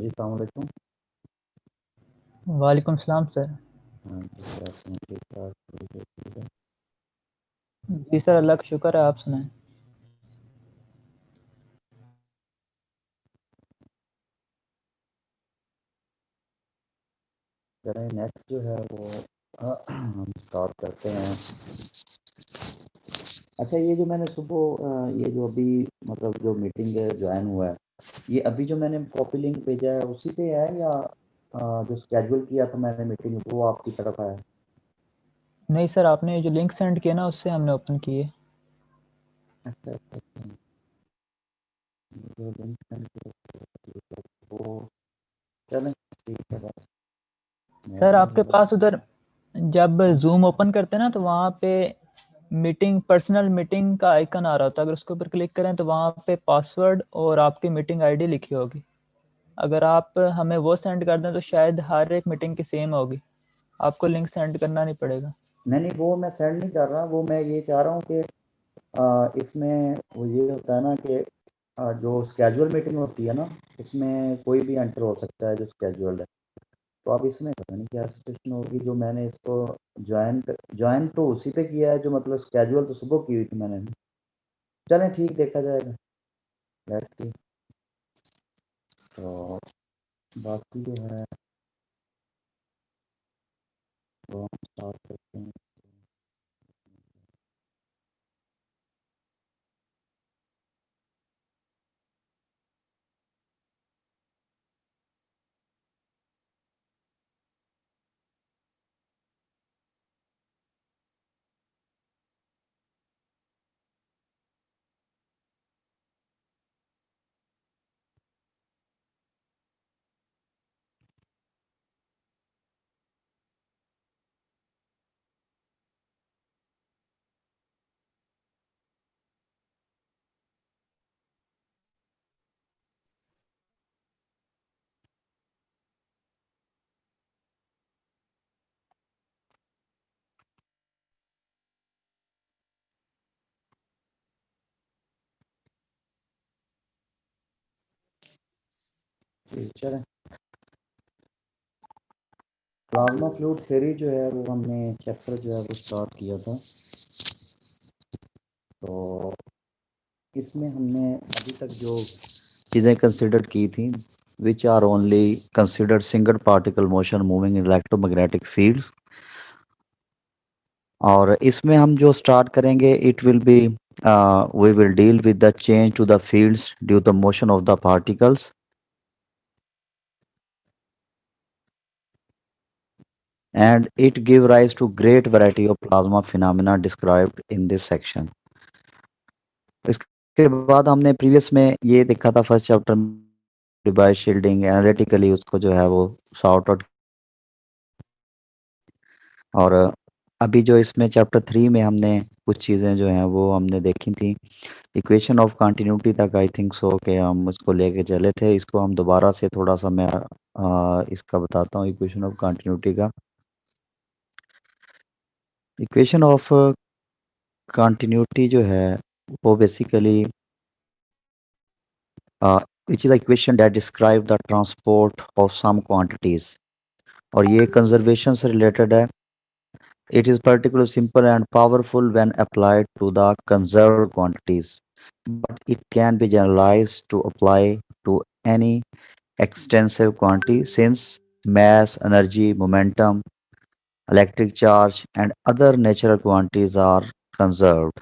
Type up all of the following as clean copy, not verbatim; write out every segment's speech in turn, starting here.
जी, अस्सलाम वालेकुम। वालेकुम सलाम सर। हाँ जी, कैसे हैं? ठीक-ठाक? ठीक है। जी सर, अल्लाह का शुक्र है, आप सुनाएं। चलें नेक्स्ट जो है वो हम स्टार्ट करते हैं। अच्छा, ये जो मैंने सुबह ये जो अभी मतलब जो मीटिंग ज्वाइन हुआ है, ये अभी जो मैंने कॉपी लिंक भेजा है उसी पे है या जो स्केड्यूल किया था मैंने मीटिंग वो आपकी तरफ आया? नहीं सर, आपने जो लिंक सेंड किया ना उससे हमने ओपन किए। अच्छा, अच्छा, अच्छा। जो लिंक सेंड किया वो चलें ठीक है बस। मैं सर भी आपके जो पास उधर जब जूम ओपन करते हैं ना तो वहाँ पे मीटिंग पर्सनल मीटिंग का आइकन आ रहा होता है। अगर उसके ऊपर क्लिक करें तो वहाँ पे पासवर्ड और आपकी मीटिंग आईडी लिखी होगी। अगर आप हमें वो सेंड कर दें तो शायद हर एक मीटिंग की सेम होगी, आपको लिंक सेंड करना नहीं पड़ेगा। नहीं, वो मैं सेंड नहीं कर रहा, वो मैं ये चाह रहा हूँ कि इसमें वो ये होता है ना कि जो स्केजुअल मीटिंग होती है ना, उसमें कोई भी एंटर हो सकता है जो स्केजुअल्ड है। तो अब इसमें पता नहीं क्या सिचुएशन होगी, जो मैंने इसको ज्वाइन तो उसी पे किया है जो मतलब स्केजुअल तो सुबह की हुई थी मैंने। चलें ठीक, देखा जाएगा। Let's see. तो बाकी जो है वो हम स्टार्ट करते हैं। ठीक, चलें। प्लाज्मा फ्लूइड थ्योरी जो है वो हमने चैप्टर जो है वो स्टार्ट किया था। तो इसमें हमने अभी तक जो चीज़ें कंसिडर की थी, which are only considered single particle motion moving in electromagnetic fields. और इसमें हम जो स्टार्ट करेंगे, it will be we will deal with the change to the fields due the motion of the particles, and it give rise to great variety of plasma phenomena described in this section. इसके बाद हमने previous में ये देखा था first chapter में, device shielding analytically उसको जो है वो सॉर्ट आउट। और अभी जो इसमें चैप्टर 3 में हमने कुछ चीज़ें जो हैं वो हमने देखी थी। इक्वेशन ऑफ कंटिन्यूटी तक आई थिंक सो कि हम उसको लेके चले थे। इसको हम दोबारा से थोड़ा सा मैं इसका बताता हूँ इक्वेशन ऑफ कंटिन्यूटी का। इक्वेशन ऑफ कंटिन्यूटी जो है वो basically which is the equation that describe the transport of some quantities, और ये conservation से related है। It is particularly simple and powerful when applied to the conserved quantities, but it can be generalized to apply to any extensive quantity since mass, energy, momentum, electric charge, and other natural quantities are conserved.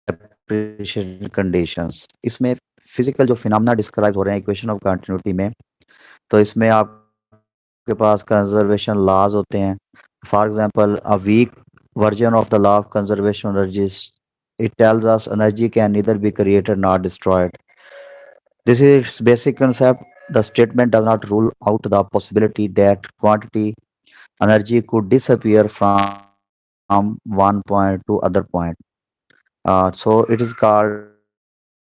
Appreciation conditions, इसमें physical जो phenomena describe हो रहे हैं equation of continuity में, तो इसमें आपके पास conservation laws होते हैं। For example a week version of the law of conservation energy, it tells us energy can neither be created nor destroyed. This is its basic concept. The statement does not rule out the possibility that quantity energy could disappear from one point to other point. So it is called.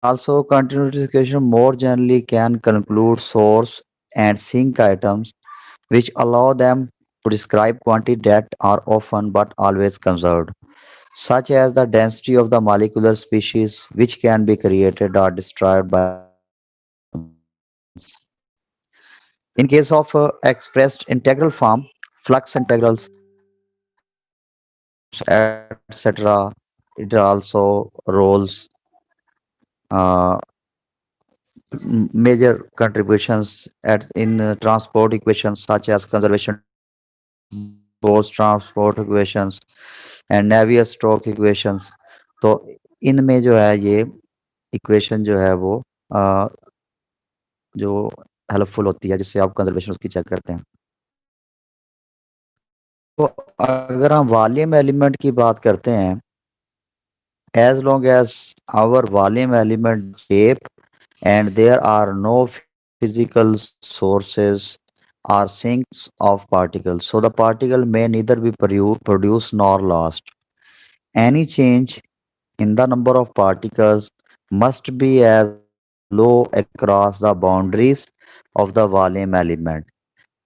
Also, continuous equation more generally can conclude source and sink items, which allow them to describe quantities that are often but always conserved. such as the density of the molecular species which can be created or destroyed by atoms. In case of expressed integral form, flux integrals, etc., it also roles uh, major contributions in transport equations such as conservation equations, Bose transport equations and Navier-Stokes equations. तो इनमें जो है ये equation जो है वो अ, जो helpful होती है जिससे आप कंजर्वेशन उसकी चेक करते हैं। तो अगर हम वॉल्यूम एलिमेंट की बात करते हैं, as long as our volume element shape and there are no physical sources or sinks of particles, so the particle may neither be produced nor lost. Any change in the number of particles must be as low across the boundaries of the volume element.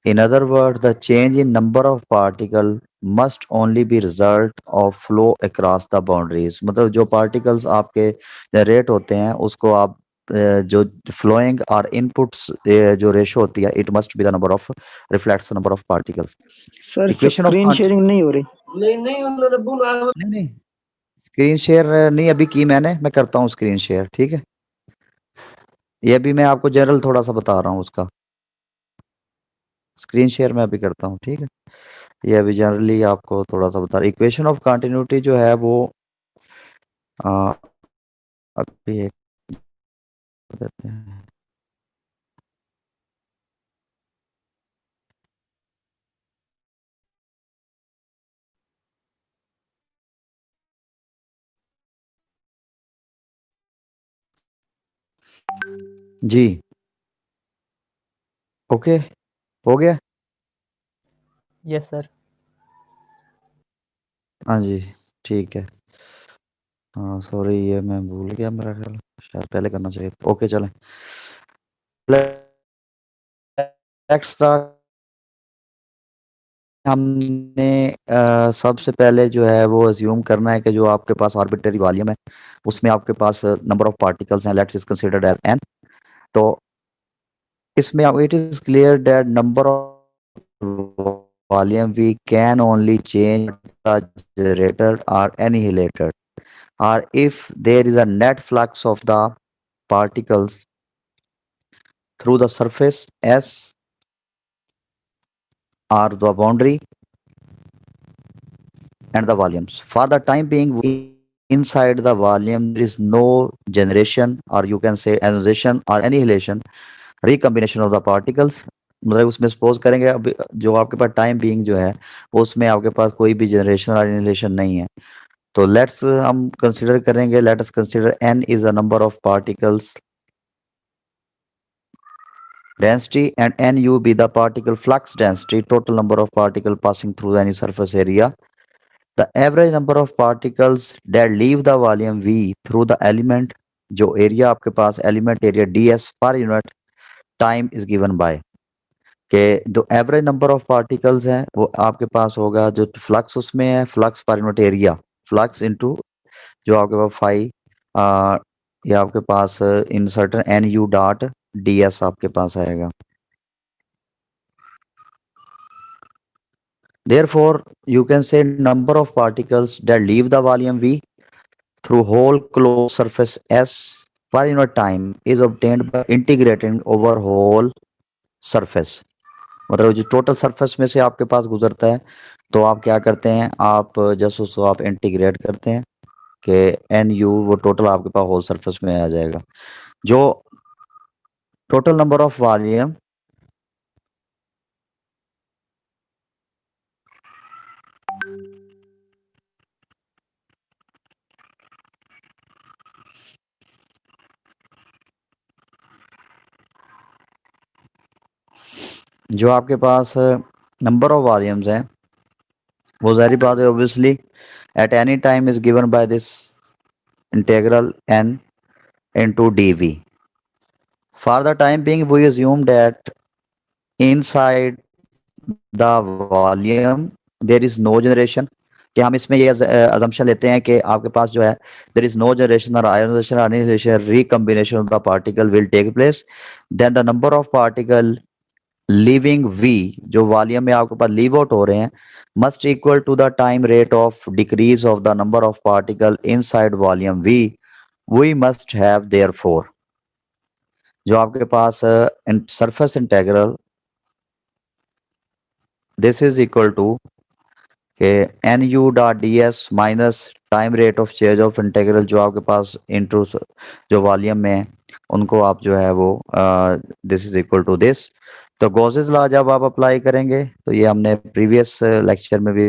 In other words, the change in number of particle must only be result of flow across the boundaries. मतलब जो particles आपके rate होते हैं उसको आप जो flowing और inputs जो ratio होती है, it must be the number of reflects the number of particles. Sir Equation of screen sharing नहीं हो रही? नहीं स्क्रीन शेयर नहीं अभी की मैं करता हूँ स्क्रीन शेयर, ठीक है। ये अभी मैं आपको जनरल थोड़ा सा बता रहा हूँ उसका, स्क्रीन शेयर मैं अभी करता हूँ, ठीक है। ये अभी जनरली आपको थोड़ा सा बता रहा, इक्वेशन ऑफ कंटिन्यूटी जो है वो आ, अभी एक देते हैं। जी ओके हो गया। Yes sir. हाँ जी ठीक है। हाँ सॉरी ये मैं भूल गया, मेरा ख्याल शायद पहले करना चाहिए था। ओके चलें, लेट्स स्टार्ट। हमने सबसे पहले जो है वो अज्यूम करना है कि जो आपके पास आर्बिट्ररी वॉल्यूम है उसमें आपके पास नंबर ऑफ पार्टिकल्स हैं, let's is considered as N. तो इसमें it is clear that number of volume we can only change the generator or annihilator, or if there is a net flux of the particles through the surface S or the boundary and the volumes. For the time being, inside the volume, there is no generation, or you can say annihilation or annihilation, recombination of the particles. मतलब उसमें suppose करेंगे अब जो आपके पास time being जो है उसमें आपके पास कोई भी जनरेशन और एनिहिलेशन नहीं है। तो लेट्स हम कंसीडर करेंगे, let us consider n is the number of particles density and nu be the particle flux density, total number of particles passing through any surface area. The average number of particles that leave the volume V through the element, जो area आपके पास element area ds पर unit time is given by, के जो average number of particles हैं वो आपके पास होगा जो फ्लक्स उसमें है, flux per unit area, flux into जो आपके पास फाइव ये आपके पास in certain N U dot D S आपके पास आएगा। Therefore, you can say number of particles that leave the volume V through whole closed surface S per unit time is obtained by integrating over whole surface। मतलब जो total surface में से आपके पास गुजरता है तो आप क्या करते हैं, आप जस्ट उसको आप इंटीग्रेट करते हैं कि एन यू वो टोटल आपके पास होल सरफेस में आ जाएगा। जो टोटल नंबर ऑफ वॉल्यूम जो आपके पास नंबर ऑफ वॉल्यूम्स हैं वो जारी बात है obviously at any time is given by this integral n into dv. For the time being, we assume that inside the volume there is no generation, कि हम इसमें ये अजम्पशन लेते हैं कि आपके पास जो है देयर इज नो जनरेशन और ionization annihilation recombination of the particle will take place, then the number of particle leaving V, जो वॉल्यूम में आपके पास लीव आउट हो रहे हैं, must equal to the time rate of decrease of the number of particle inside volume V must have therefore, जो आपके पास surface integral this is equal to K N U dot D S minus time rate of change of integral जो आपके पास into जो volume में है, उनको आप जो है वो this is equal to this. तो गॉसेस लॉ जब आप अप्लाई करेंगे तो ये हमने प्रीवियस लेक्चर में भी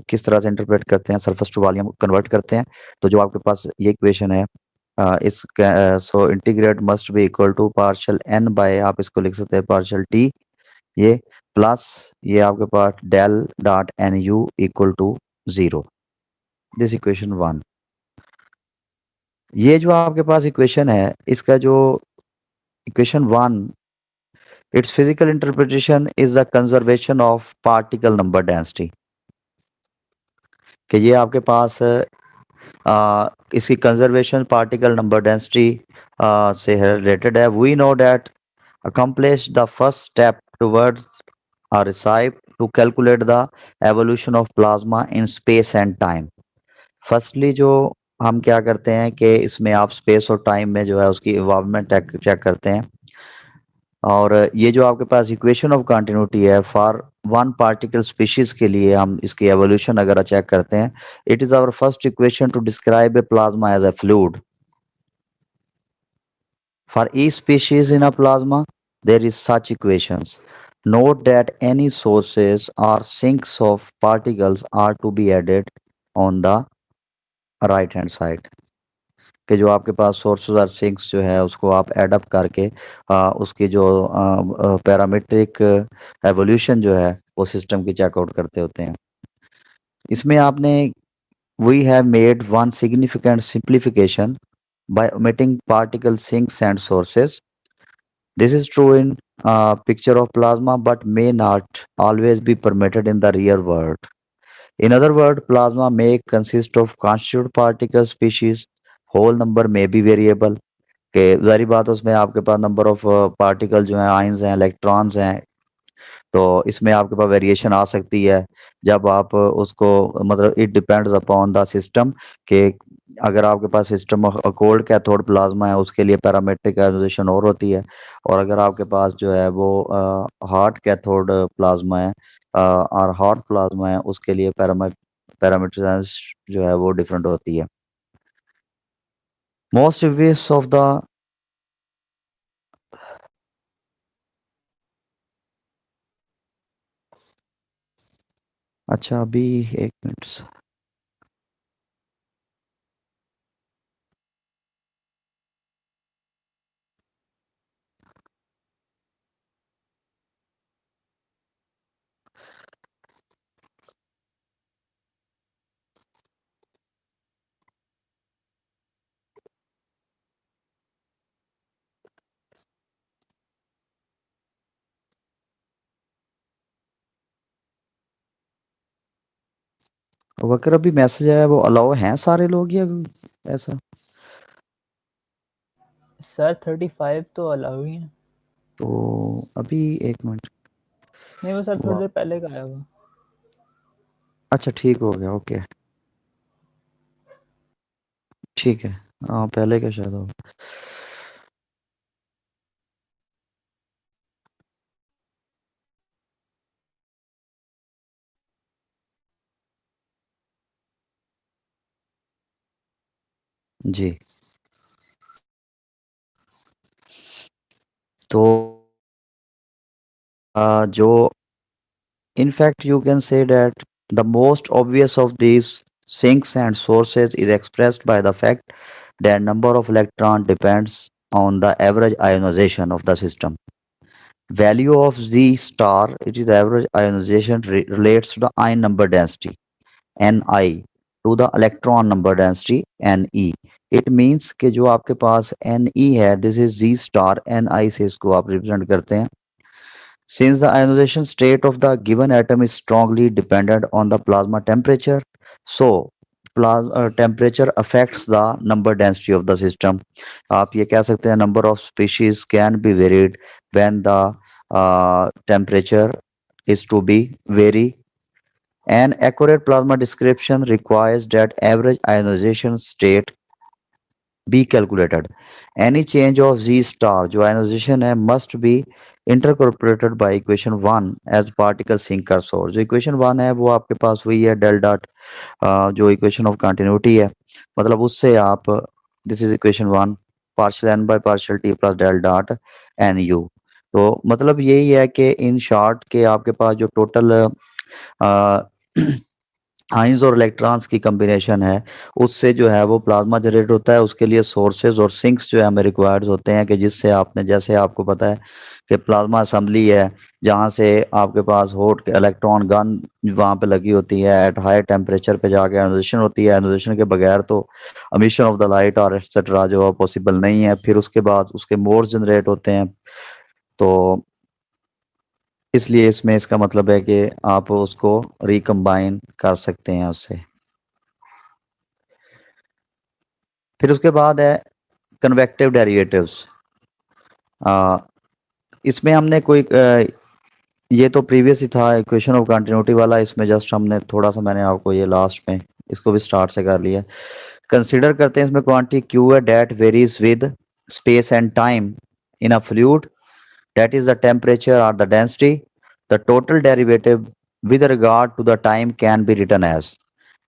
किस तरह से इंटरप्रेट करते हैं, सरफेस टू वॉल्यूम कन्वर्ट करते हैं। तो जो आपके पास ये इक्वेशन है इस so integrate must be equal to partial N by, आप इसको लिख सकते हैं पार्शियल टी, ये प्लस ये आपके पास del dot N U equal to 0, this equation 1। ये जो आपके पास इक्वेशन है, इसका जो equation 1, it's physical interpretation is the conservation of particle number density, कि ये आपके पास इसकी कंजर्वेशन पार्टिकल नंबर डेंसिटी से रिलेटेड है। We know that accomplish the first step towards a recipe to calculate the evolution of plasma in space and time। Firstly जो हम क्या करते हैं कि इसमें आप स्पेस और टाइम में जो है उसकी इवॉल्वमेंट चेक करते हैं, और ये जो आपके पास इक्वेशन ऑफ कंटिन्यूटी है फॉर वन पार्टिकल स्पीशीज के लिए हम इसकी एवोल्यूशन अगर चेक करते हैं, it is our first equation to describe a plasma as a fluid. For each species in a plasma, there is such equations. Note that any sources or sinks of particles are to be added on the right hand side। कि जो आपके पास sources और sinks जो है उसको आप add up करके उसकी जो पैरामीट्रिक एवोल्यूशन जो है वो सिस्टम की चेकआउट करते होते हैं। इसमें आपने we have made one significant simplification by omitting particle sinks and sources। This is true in picture of plasma, but may not always be permitted in the real world। In other words, plasma may consist of constituent particle species, whole number may be variable। के जारी बात है, उसमें आपके पास number of particle जो है ions हैं, इलेक्ट्रॉन्स हैं, तो इसमें आपके पास वेरिएशन आ सकती है जब आप उसको मतलब it depends upon the system, कि अगर आपके पास सिस्टम कोल्ड कैथोड प्लाज्मा है उसके लिए पैरामीट्रिक आयोनाइजेशन और होती है, और अगर आपके पास जो है वो हॉट कैथोड प्लाज्मा है और हॉट प्लाज्मा है उसके लिए पैरामीट्रिक जो है वो डिफरेंट होती है। मोस्ट ऑब्वियस ऑफ द अच्छा अभी एक मिनट वकर अभी मैसेज आया वो अलाउ हैं सारे लोग या ऐसा? सर 35 तो अलाउ ही है। तो अभी एक मिनट, नहीं वो सर थोड़ी देर पहले का आया हुआ। अच्छा ठीक हो गया, ओके ठीक है, हाँ पहले का शायद हो। जी तो जो in fact you can say that the most obvious of these sinks and sources is expressed by the fact that number of electron depends on the average ionization of the system। Value of Z star, it is the average ionization relates to the ion number density Ni to the electron number density Ne। It means कि जो आपके पास Ne है, this is Z star, Ni से इसको आप represent करते हैं। Since the ionization state of the given atom is strongly dependent on the plasma temperature, so plasma temperature affects the number density of the system. आप ये कह सकते हैं number of species can be varied when the temperature is to be vary. An accurate plasma description requires that average ionization state be calculated. Any change of Z star जो ionization है must be interpolated by equation 1 as particle sinker source. जो equation 1 है वो आपके पास वही है del dot जो equation of continuity है, मतलब उससे आप this is equation 1 partial n by partial t plus del dot nu. तो मतलब यही है कि इन शॉर्ट के आपके पास जो टोटल आइंस और इलेक्ट्रॉन्स की कॉम्बिनेशन है उससे जो है वो प्लाज्मा जनरेट होता है। उसके लिए सोर्सेज और सिंक्स जो है हमें रिक्वायर्ड होते हैं कि जिससे आपने जैसे आपको पता है कि प्लाज्मा असेंबली है जहाँ से आपके पास हॉट इलेक्ट्रॉन गन वहाँ पे लगी होती है एट हाई टेम्परेचर पे जाके आयोनाइजेशन होती है। आयोनाइजेशन के बगैर तो एमिशन ऑफ द लाइट और एक्सेट्रा जो है पॉसिबल नहीं है। फिर उसके बाद उसके मोड्स जनरेट होते हैं, तो इसलिए इसमें इसका मतलब है कि आप उसको रिकम्बाइन कर सकते हैं उससे। फिर उसके बाद है कन्वेक्टिव डेरिवेटिव्स। इसमें हमने कोई ये तो प्रीवियस ही था इक्वेशन ऑफ कंटिन्यूटी वाला, इसमें जस्ट हमने थोड़ा सा मैंने आपको ये लास्ट में इसको भी स्टार्ट से कर लिया। कंसीडर करते हैं इसमें क्वांटिटी क्यू है that varies with space and time in a fluid, that is the temperature or the density. The total derivative with regard to the time can be written as.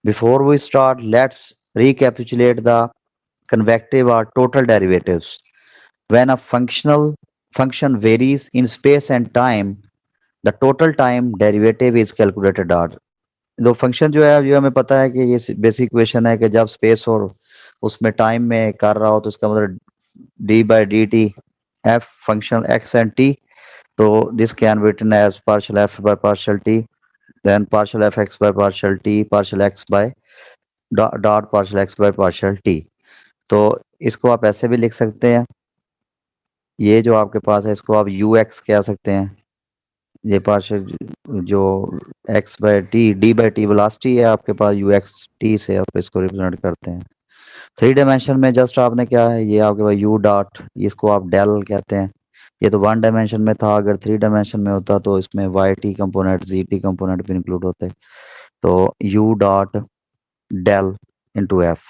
Before we start, let's recapitulate the convective or total derivatives. When a function varies in space and time, the total time derivative is calculated out. तो function जो है ये हमें पता है कि ये basic equation है कि जब स्पेस और उसमें टाइम में कर रहा हो तो इसका मतलब D by D T F function x and T, so this can be written as partial f by partial t, then partial fx by partial t, partial x by dot partial x by partial t. तो इसको आप ऐसे भी लिख सकते हैं, ये जो आपके पास है इसको आप ux कह सकते हैं, ये पार्शियल जो x by T D by T velocity है आपके पास ux t से आप इसको रिप्रेजेंट करते हैं। 3 डायमेंशन में जस्ट आपने क्या है ये आपके पास u डॉट, इसको आप डेल कहते हैं। ये तो 1 डायमेंशन में था, अगर 3 डायमेंशन में होता तो इसमें Y T component G T component भी इंक्लूड होते। तो u dot del into F,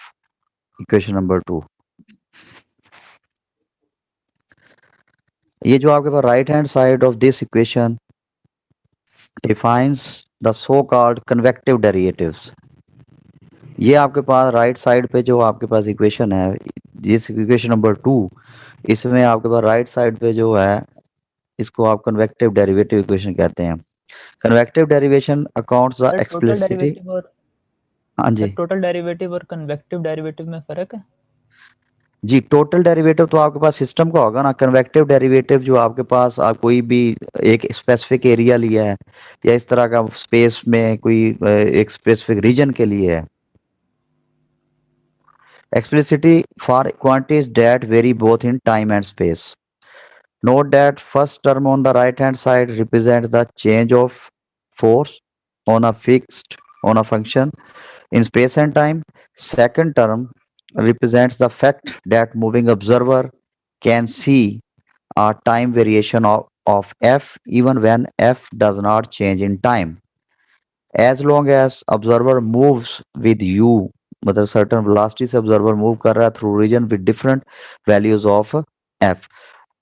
equation number 2। ये जो आपके पास right hand side of this equation defines the so called convective derivatives. ये आपके पास राइट साइड पे जो आपके पास इक्वेशन है दिस इक्वेशन नंबर 2, इसमें आपके पास राइट साइड पे जो है इसको आप कन्वेक्टिव डेरिवेटिव इक्वेशन कहते हैं। Convective derivation accounts the sir total explicitly. Derivative और हाँ सर जी टोटल डेरिवेटिव और कन्वेक्टिव डेरिवेटिव में फर्क है? जी, टोटल डेरिवेटिव तो आपके पास सिस्टम का होगा ना। कन्वेक्टिव डेरिवेटिव जो आपके पास आप कोई भी एक स्पेसिफिक एरिया लिया है या इस तरह का स्पेस में कोई एक स्पेसिफिक रीजन के लिए है। Explicitly for quantities that vary both in time and space. Note that first term on the right hand side represents the change of force on a function in space and time. Second term represents the fact that moving observer can see a time variation of f even when f does not change in time. As long as observer moves with u, मतलब certain velocity से observer move कर रहा है through region with different values of F.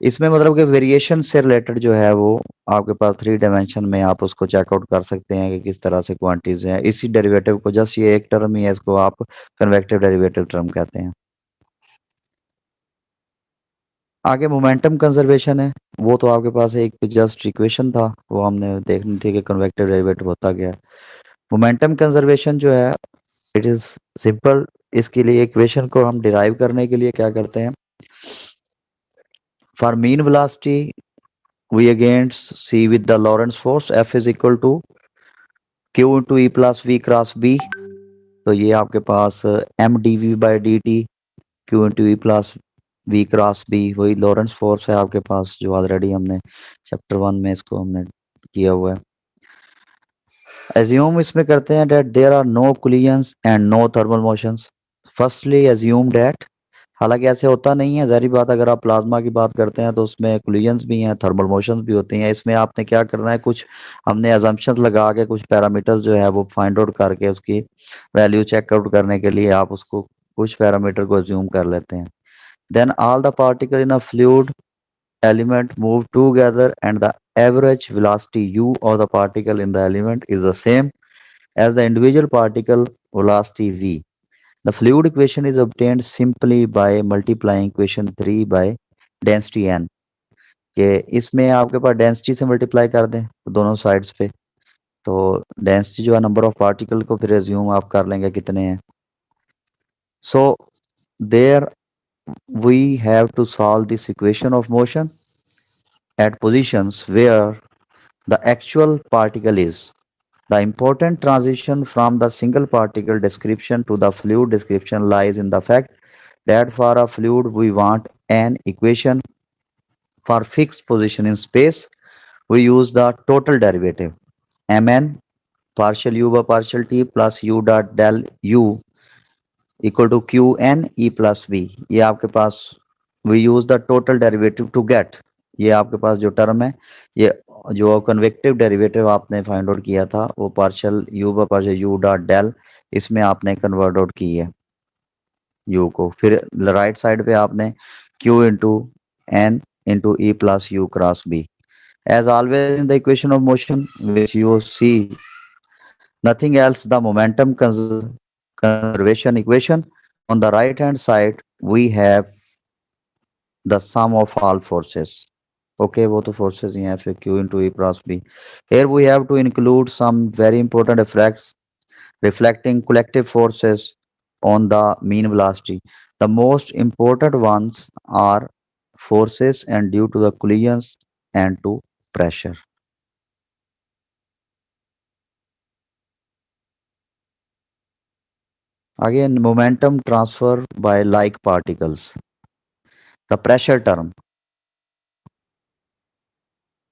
इसमें मतलब कि variation से related जो है वो आपके पास 3 डायमेंशन में आप उसको चेकआउट कर सकते हैं कि किस तरह से क्वांटिटीज हैं। इसी डेरिवेटिव को जस्ट ये एक टर्म ही है, इसको आप कन्वेक्टिव डेरिवेटिव टर्म कहते हैं। आगे मोमेंटम कंजर्वेशन है, वो तो आपके पास एक जस्ट इक्वेशन था, वो हमने देखनी थी कि कन्वेक्टिव डेरिवेटिव होता क्या है। मोमेंटम कंजर्वेशन जो है इट इज सिंपल। इसके लिए इक्वेशन को हम डिराइव करने के लिए क्या करते हैं, for mean velocity V against C with the Lorentz force F is equal to Q into E plus V cross B. तो ये आपके पास M D V by D T Q into E plus V cross B, वही Lorentz force है आपके पास जो already हमने चैप्टर 1 में इसको हमने किया हुआ है। एज्यूम इसमें करते हैं that there are no collisions and no thermal motions. Firstly assume that, हालांकि ऐसे होता नहीं है, ज़ाहिर बात, अगर आप प्लाज्मा की बात करते हैं तो उसमें कोलिजन्स भी हैं, थर्मल मोशंस भी होती हैं। इसमें आपने क्या करना है, कुछ हमने अजम्पशंस लगा के कुछ पैरामीटर्स जो है वो फाइंड आउट करके उसकी वैल्यू चेकआउट करने के लिए आप उसको कुछ पैरामीटर को एज्यूम कर लेते हैं। Then all the particle in a fluid element move together and the average velocity u of the particle in the element is the same as the individual particle velocity v. The fluid equation is obtained simply by multiplying equation 3 by density n. कि इसमें आपके पास density से multiply कर दें तो दोनों sides पे, तो डेंसिटी जो है नंबर ऑफ पार्टिकल को फिर एज्यूम आप कर लेंगे कितने हैं। So there we have to solve this equation of motion at positions where the actual particle is. The important transition from the single particle description to the fluid description lies in the fact that for a fluid we want an equation for fixed position in space. We use the total derivative mn partial u by partial t plus u dot del u equal to q n e plus b। ये आपके पास we use the total derivative to get, ये आपके पास जो term है, ये जो convective derivative आपने फाइंड आउट किया था वो partial U by partial U dot del, इसमें आपने कन्वर्ट आउट की है यू को, फिर राइट साइड पे आपने Q into N into E plus U cross B. As always in the equation of motion which you see nothing else the momentum conservation equation, on the right hand side we have the sum of all forces। okay, वो तो forces ही हैं, फिर q into e plus b। here we have to include some very important effects reflecting collective forces on the mean velocity। the most important ones are forces and due to the collisions and to pressure। again momentum transfer by like particles, the pressure term,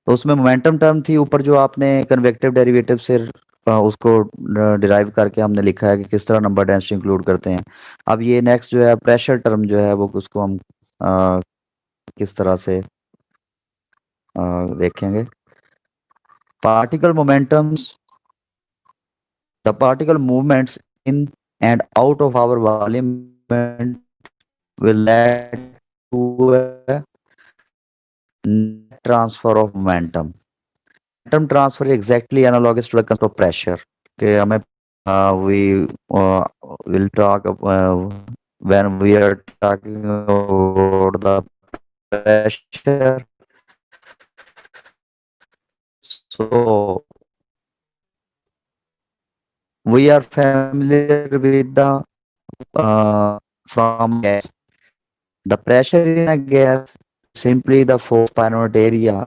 तो उसमें momentum term थी ऊपर जो आपने convective derivative से उसको derive करके हमने लिखा है कि किस तरह नंबर डेंसिटी इंक्लूड करते हैं। अब ये नेक्स्ट जो है प्रेशर टर्म जो है वो उसको हम किस तरह से देखेंगे। Particle momentums, the particle movements in and out of our volume will lead to a net transfer of momentum। momentum transfer is exactly analogous to the concept of pressure। Okay, हमें we will talk when we are talking about the pressure। So we are familiar with the from gas, the pressure in a gas simply the force per unit area।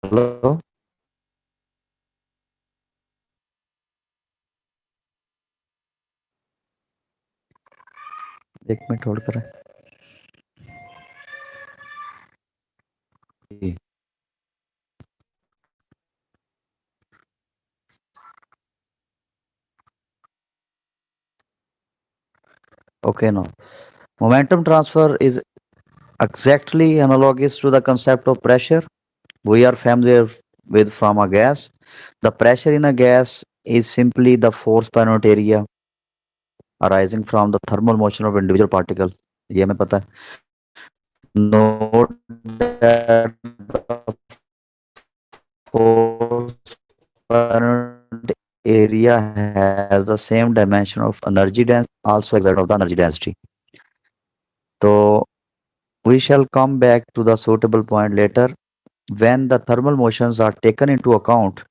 Hello, एक minute hold करें। okay, now momentum transfer is exactly analogous to the concept of pressure we are familiar with from a gas। The pressure in a gas is simply the force per unit area arising from the thermal motion of individual particle। ये हमें पता है। Note that the force per unit area has the same dimension of energy density, also exerted of the energy density। So we shall come back to the suitable point later when the thermal motions are taken into account।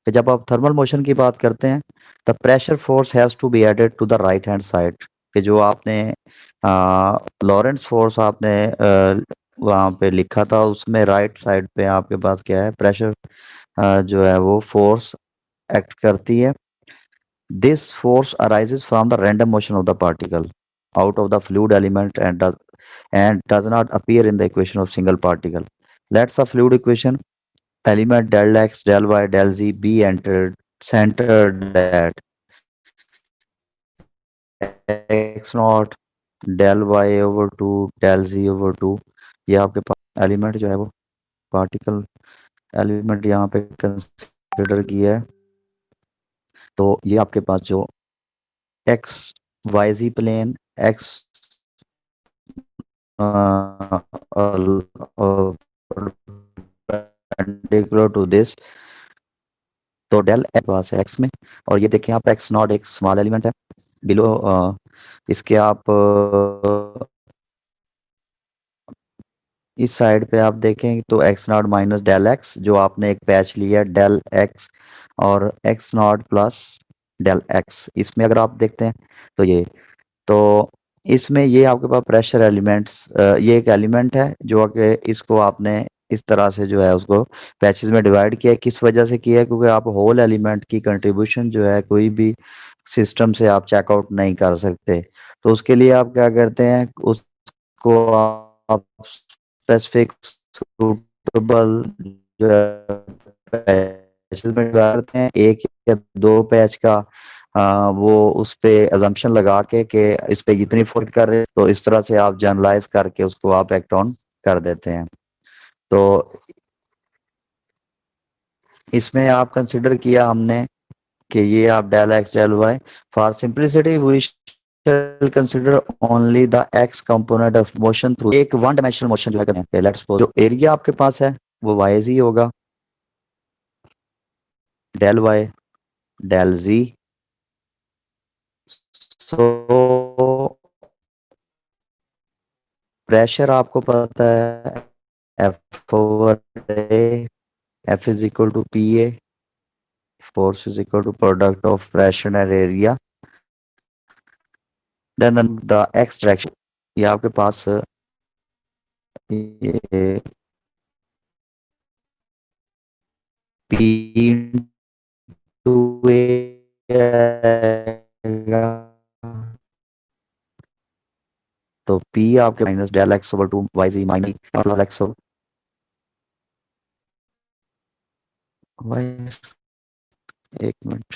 कि जब आप thermal motion की बात करते हैं the pressure force has to be added to the right hand side. कि जो आपने लॉरेंस फोर्स आपने वहाँ पे लिखा था उसमें राइट साइड पे आपके पास क्या है, प्रेशर जो है वो फोर्स एक्ट करती है। This force arises from the random motion of the particle out of the fluid element and does not appear in the equation of single particle. Let's a fluid equation element del x del y del z be entered centered at x naught del y over 2 del z over 2। ये आपके पास element जो है वो particle element यहाँ पे consider किया है। तो ये आपके पास जो X Y Z plane X perpendicular to this, तो डेल एक्स पास है एक्स में। और ये देखिए आप एक्स नॉट एक स्मॉल एलिमेंट है बिलो इसके आप इस साइड पे आप देखें तो X not minus del X जो आपने एक पैच लिया है डेल एक्स और X not plus del X. इसमें अगर आप देखते हैं तो ये तो इसमें ये आपके पास प्रेशर एलिमेंट्स ये एक एलिमेंट है जो कि इसको आपने इस तरह से जो है उसको पैचेस में डिवाइड किया है। किस वजह से किया है? क्योंकि आप होल एलिमेंट की कंट्रीब्यूशन जो है कोई भी सिस्टम से आप चेकआउट नहीं कर सकते। तो उसके लिए आप क्या करते हैं उसको आप स्पेसिफिक सूटेबल जो है पैचेस में डिवाइड करते हैं एक या दो पैच का वो उस पे अजम्पशन लगा के इस पे इतनी फोर्स कर रहे तो इस तरह से आप जनरलाइज करके उसको आप एक्ट ऑन कर देते हैं। तो इसमें आप कंसिडर किया हमने कि ये आप del X del Y for simplicity we shall consider only the X component of motion through एक वन डायमेंशनल मोशन जो है लेट्स सपोज जो एरिया आपके पास है वो वाई जी होगा del Y del Z. So pressure आपको पता है F over A F is equal to P A force is equal to product of pressure and area then the X direction ये आपके पास ये पी टू तो P आपके minus del X over two Y Z minus X over Y. एक minute